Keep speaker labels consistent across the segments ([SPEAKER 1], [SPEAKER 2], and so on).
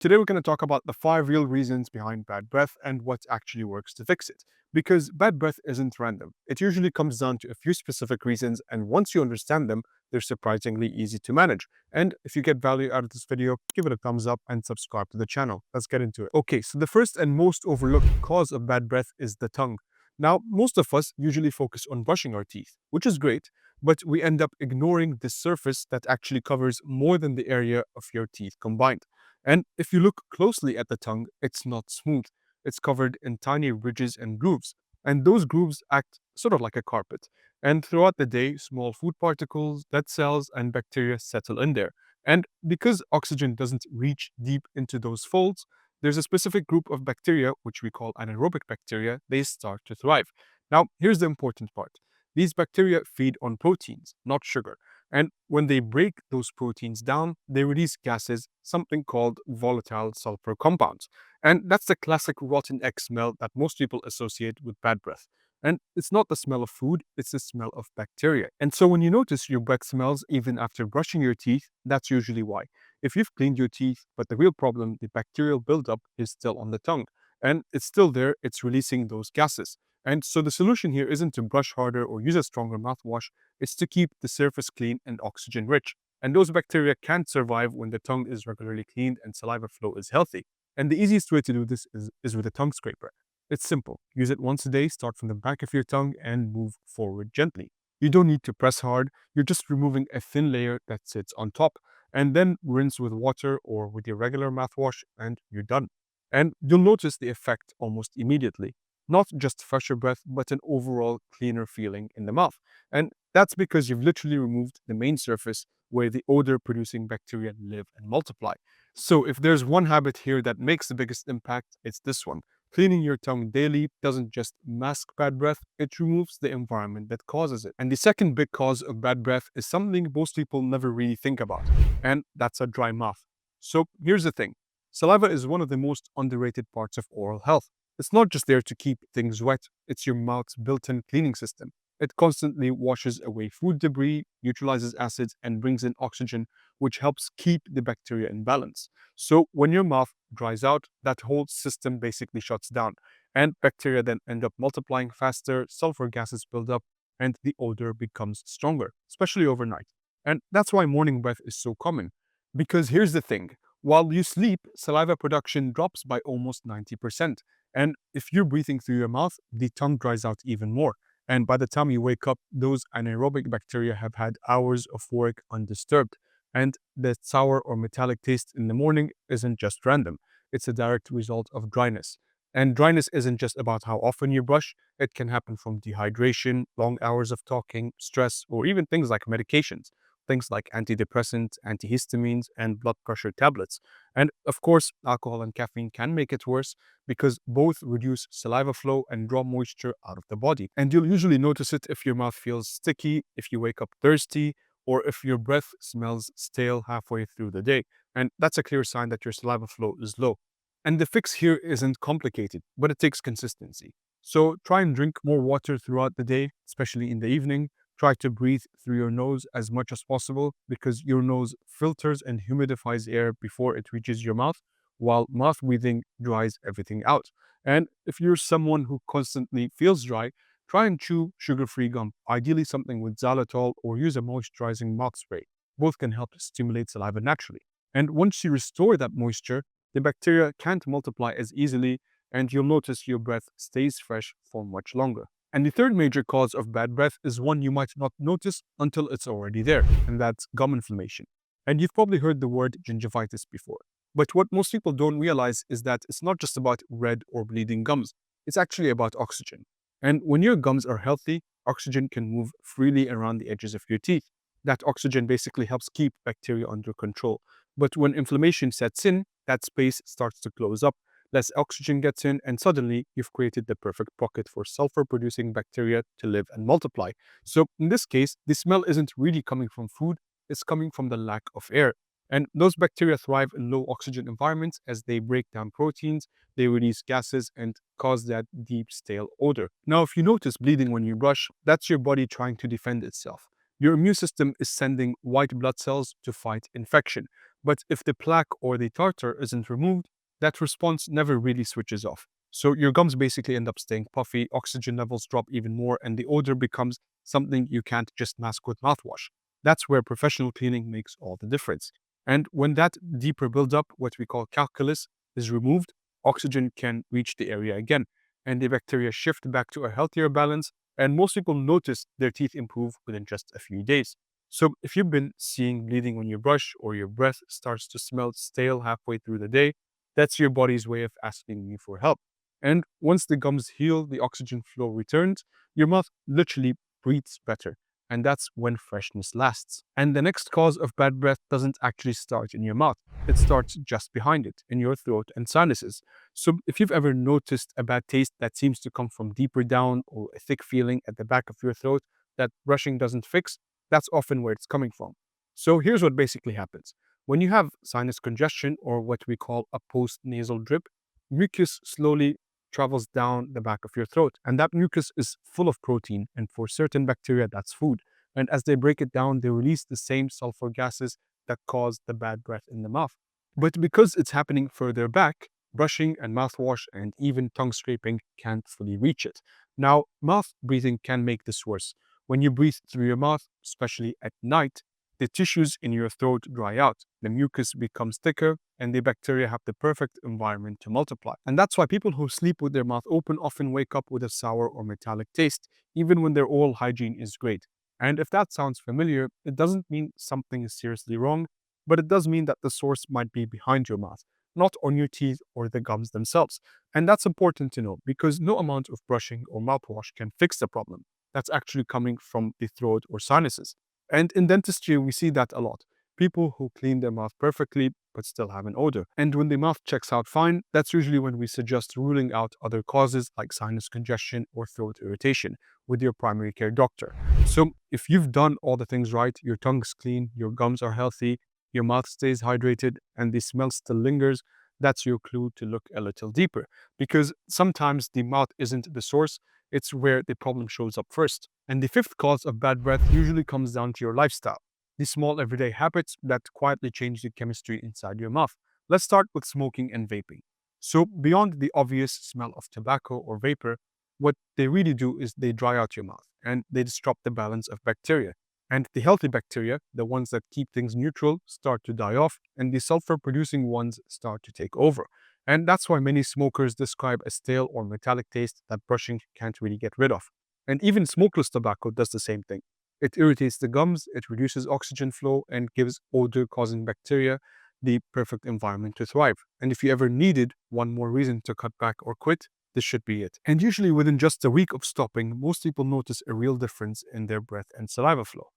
[SPEAKER 1] Today, we're going to talk about the 5 real reasons behind bad breath and what actually works to fix it. Because bad breath isn't random. It usually comes down to a few specific reasons, and once you understand them, they're surprisingly easy to manage. And if you get value out of this video, give it a thumbs up and subscribe to the channel. Let's get into it. Okay, so the first and most overlooked cause of bad breath is the tongue. Now, most of us usually focus on brushing our teeth, which is great, but we end up ignoring the surface that actually covers more than the area of your teeth combined. And if you look closely at the tongue, it's not smooth. It's covered in tiny ridges and grooves. And those grooves act sort of like a carpet. And throughout the day, small food particles, dead cells, and bacteria settle in there. And because oxygen doesn't reach deep into those folds, there's a specific group of bacteria, which we call anaerobic bacteria, they start to thrive. Now, here's the important part. These bacteria feed on proteins, not sugar. And when they break those proteins down, they release gases, something called volatile sulfur compounds. And that's the classic rotten egg smell that most people associate with bad breath. And it's not the smell of food, it's the smell of bacteria. And so when you notice your breath smells even after brushing your teeth, that's usually why. If you've cleaned your teeth, but the real problem, the bacterial buildup, is still on the tongue. And it's still there, it's releasing those gases. And so the solution here isn't to brush harder or use a stronger mouthwash, it's to keep the surface clean and oxygen rich. And those bacteria can't survive when the tongue is regularly cleaned and saliva flow is healthy. And the easiest way to do this is with a tongue scraper. It's simple. Use it once a day, start from the back of your tongue and move forward gently. You don't need to press hard, you're just removing a thin layer that sits on top, and then rinse with water or with your regular mouthwash and you're done. And you'll notice the effect almost immediately. Not just fresher breath, but an overall cleaner feeling in the mouth. And that's because you've literally removed the main surface where the odor producing bacteria live and multiply. So, if there's one habit here that makes the biggest impact, it's this one. Cleaning your tongue daily doesn't just mask bad breath, it removes the environment that causes it. And the second big cause of bad breath is something most people never really think about, and that's a dry mouth. So, here's the thing, saliva is one of the most underrated parts of oral health. It's not just there to keep things wet, it's your mouth's built in cleaning system. It constantly washes away food debris, neutralizes acids, and brings in oxygen, which helps keep the bacteria in balance. So, when your mouth dries out, that whole system basically shuts down, and bacteria then end up multiplying faster, sulfur gases build up, and the odor becomes stronger, especially overnight. And that's why morning breath is so common. Because here's the thing, while you sleep, saliva production drops by almost 90%. And if you're breathing through your mouth, the tongue dries out even more. And by the time you wake up, those anaerobic bacteria have had hours of work undisturbed. And the sour or metallic taste in the morning isn't just random, it's a direct result of dryness. And dryness isn't just about how often you brush, it can happen from dehydration, long hours of talking, stress, or even things like medications. Things like antidepressants, antihistamines, and blood pressure tablets. And of course, alcohol and caffeine can make it worse because both reduce saliva flow and draw moisture out of the body. And you'll usually notice it if your mouth feels sticky, if you wake up thirsty, or if your breath smells stale halfway through the day. And that's a clear sign that your saliva flow is low. And the fix here isn't complicated, but it takes consistency. So try and drink more water throughout the day, especially in the evening. Try to breathe through your nose as much as possible because your nose filters and humidifies air before it reaches your mouth, while mouth breathing dries everything out. And if you're someone who constantly feels dry, try and chew sugar-free gum, ideally something with xylitol, or use a moisturizing mouth spray. Both can help stimulate saliva naturally. And once you restore that moisture, the bacteria can't multiply as easily, and you'll notice your breath stays fresh for much longer. And the third major cause of bad breath is one you might not notice until it's already there, and that's gum inflammation. And you've probably heard the word gingivitis before. But what most people don't realize is that it's not just about red or bleeding gums, it's actually about oxygen. And when your gums are healthy, oxygen can move freely around the edges of your teeth. That oxygen basically helps keep bacteria under control. But when inflammation sets in, that space starts to close up, less oxygen gets in, and suddenly you've created the perfect pocket for sulfur producing bacteria to live and multiply. So, in this case, the smell isn't really coming from food, it's coming from the lack of air. And those bacteria thrive in low oxygen environments as they break down proteins, they release gases, and cause that deep, stale odor. Now, if you notice bleeding when you brush, that's your body trying to defend itself. Your immune system is sending white blood cells to fight infection. But if the plaque or the tartar isn't removed, that response never really switches off. So your gums basically end up staying puffy, oxygen levels drop even more, and the odor becomes something you can't just mask with mouthwash. That's where professional cleaning makes all the difference. And when that deeper buildup, what we call calculus, is removed, oxygen can reach the area again, and the bacteria shift back to a healthier balance. And most people notice their teeth improve within just a few days. So if you've been seeing bleeding when you brush or your breath starts to smell stale halfway through the day, that's your body's way of asking you for help. And once the gums heal, the oxygen flow returns, your mouth literally breathes better. And that's when freshness lasts. And the next cause of bad breath doesn't actually start in your mouth. It starts just behind it, in your throat and sinuses. So if you've ever noticed a bad taste that seems to come from deeper down or a thick feeling at the back of your throat that brushing doesn't fix, that's often where it's coming from. So here's what basically happens. When you have sinus congestion, or what we call a post-nasal drip, mucus slowly travels down the back of your throat. And that mucus is full of protein, and for certain bacteria, that's food. And as they break it down, they release the same sulfur gases that cause the bad breath in the mouth. But because it's happening further back, brushing and mouthwash and even tongue scraping can't fully reach it. Now, mouth breathing can make this worse. When you breathe through your mouth, especially at night, the tissues in your throat dry out, the mucus becomes thicker, and the bacteria have the perfect environment to multiply. And that's why people who sleep with their mouth open often wake up with a sour or metallic taste, even when their oral hygiene is great. And if that sounds familiar, it doesn't mean something is seriously wrong, but it does mean that the source might be behind your mouth, not on your teeth or the gums themselves. And that's important to know because no amount of brushing or mouthwash can fix the problem. That's actually coming from the throat or sinuses. And in dentistry, we see that a lot. People who clean their mouth perfectly but still have an odor. And when the mouth checks out fine, that's usually when we suggest ruling out other causes like sinus congestion or throat irritation with your primary care doctor. So if you've done all the things right, your tongue's clean, your gums are healthy, your mouth stays hydrated, and the smell still lingers, that's your clue to look a little deeper. Because sometimes the mouth isn't the source, it's where the problem shows up first. And the fifth cause of bad breath usually comes down to your lifestyle, the small everyday habits that quietly change the chemistry inside your mouth. Let's start with smoking and vaping. So, beyond the obvious smell of tobacco or vapor, what they really do is they dry out your mouth and they disrupt the balance of bacteria. And the healthy bacteria, the ones that keep things neutral, start to die off, and the sulfur producing ones start to take over. And that's why many smokers describe a stale or metallic taste that brushing can't really get rid of. And even smokeless tobacco does the same thing. It irritates the gums, it reduces oxygen flow, and gives odor causing bacteria the perfect environment to thrive. And if you ever needed one more reason to cut back or quit, this should be it. And usually within just a week of stopping, most people notice a real difference in their breath and saliva flow.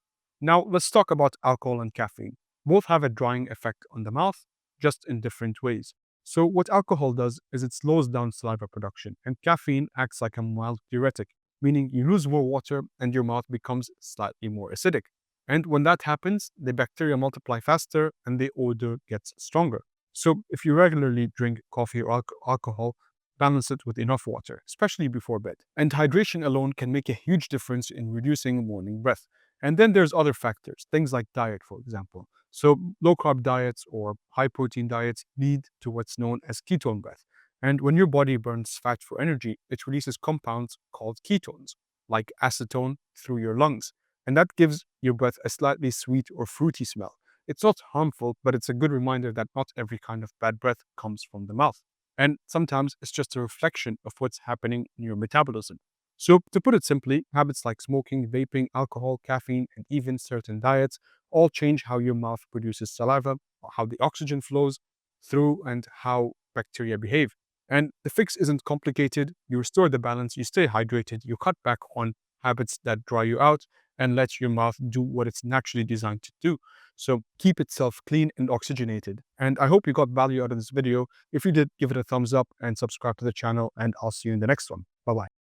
[SPEAKER 1] Now, let's talk about alcohol and caffeine. Both have a drying effect on the mouth, just in different ways. So, what alcohol does is it slows down saliva production, and caffeine acts like a mild diuretic, meaning you lose more water and your mouth becomes slightly more acidic. And when that happens, the bacteria multiply faster and the odor gets stronger. So, if you regularly drink coffee or alcohol, balance it with enough water, especially before bed. And hydration alone can make a huge difference in reducing morning breath. And then there's other factors, things like diet, for example. So low carb diets or high protein diets lead to what's known as ketone breath. And when your body burns fat for energy, it releases compounds called ketones, like acetone, through your lungs. And that gives your breath a slightly sweet or fruity smell. It's not harmful, but it's a good reminder that not every kind of bad breath comes from the mouth. And sometimes it's just a reflection of what's happening in your metabolism. So, to put it simply, habits like smoking, vaping, alcohol, caffeine, and even certain diets all change how your mouth produces saliva, how the oxygen flows through, and how bacteria behave. And the fix isn't complicated. You restore the balance, you stay hydrated, you cut back on habits that dry you out, and let your mouth do what it's naturally designed to do. So, keep itself clean and oxygenated. And I hope you got value out of this video. If you did, give it a thumbs up and subscribe to the channel, and I'll see you in the next one. Bye bye.